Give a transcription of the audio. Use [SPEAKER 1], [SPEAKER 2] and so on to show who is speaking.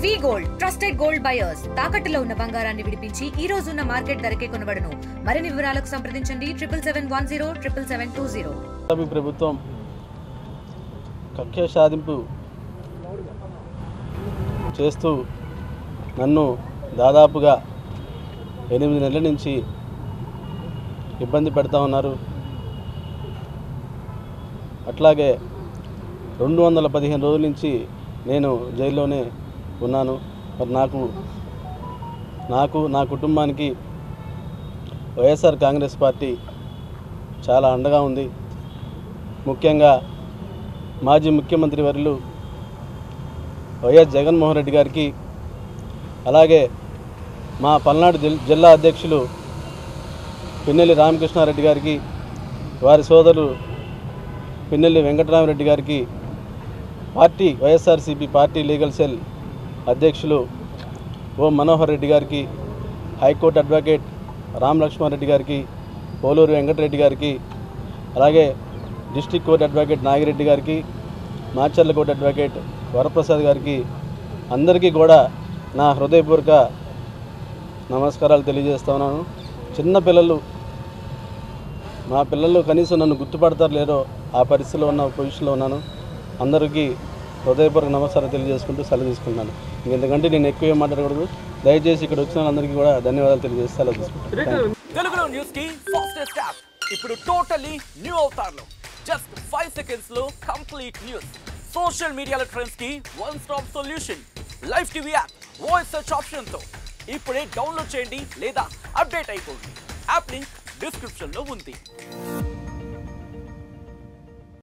[SPEAKER 1] వి gold trusted gold buyers తాకట్టులో ఉన్న బంగారాన్ని విడిపించి ఈ రోజు ఉన్న మార్కెట్ ధరకే కొనబడును. మరిన్ని వివరాలకు సంప్రదించండి 7710
[SPEAKER 2] ప్రభుత్వం కక్ష సాధింపు చేస్తూ నన్ను దాదాపుగా 8 నెలల నుంచి ఇబ్బంది పెడతా ఉన్నారు. అట్లాగే 215 రోజుల నుంచి నేను జైల్లోనే ఉన్నాను. మరి నాకు నా కుటుంబానికి వైఎస్ఆర్ కాంగ్రెస్ పార్టీ చాలా అండగా ఉంది. ముఖ్యంగా మాజీ ముఖ్యమంత్రి వర్యులు వైఎస్ జగన్మోహన్ రెడ్డి గారికి, అలాగే మా పల్నాడు జిల్లా అధ్యక్షులు పిన్నెల్లి రామకృష్ణారెడ్డి గారికి, వారి సోదరులు పిన్నెల్లి వెంకటరామరెడ్డి గారికి, party YSRCP party legal cell అధ్యక్షులు ఓం మనోహర్ రెడ్డి గారికి, హైకోర్టు అడ్వకేట్ రామ్ లక్ష్మారెడ్డి గారికి, పోలూరు వెంకటరెడ్డి గారికి, అలాగే డిస్ట్రిక్ట్ కోర్టు అడ్వకేట్ నాగిరెడ్డి గారికి, మాచర్ల కోర్టు అడ్వకేట్ వరప్రసాద్ గారికి, అందరికీ కూడా నా హృదయపూర్వక నమస్కారాలు తెలియజేస్తున్నాను. చిన్నపిల్లలు, మా పిల్లలు కనీసం నన్ను గుర్తుపడతారు లేరో ఆ పరిస్థితిలో ఉన్న పొజిషన్లో ఉన్నాను. అందరికీ హృదయపూర్వక నమస్కారం తెలియజేసుకుంటూ సెలవు తీసుకుంటున్నాను. ఎందుకంటే నేను ఎక్కువ మాట్లాడకూడదు. దయచేసి ఇక్కడ వచ్చిన అందరికీ కూడా ధన్యవాదాలు తెలియజేసి సెలవు తీసుకుంటాను.
[SPEAKER 3] తెలుగులో న్యూస్ కి ఫాస్టెస్ట్ యాప్ ఇప్పుడు టోటల్లీ న్యూ అవతార్లో జస్ట్ 5 seconds లో కంప్లీట్ న్యూస్. సోషల్ మీడియాలో ట్రెండ్స్ కి one stop solution. Live TV app voice search option తో ఇప్పుడే డౌన్లోడ్ చేయండి లేదా అప్డేట్ అయిపోండి. యాప్ లింక్ డిస్క్రిప్షన్ లో ఉంది.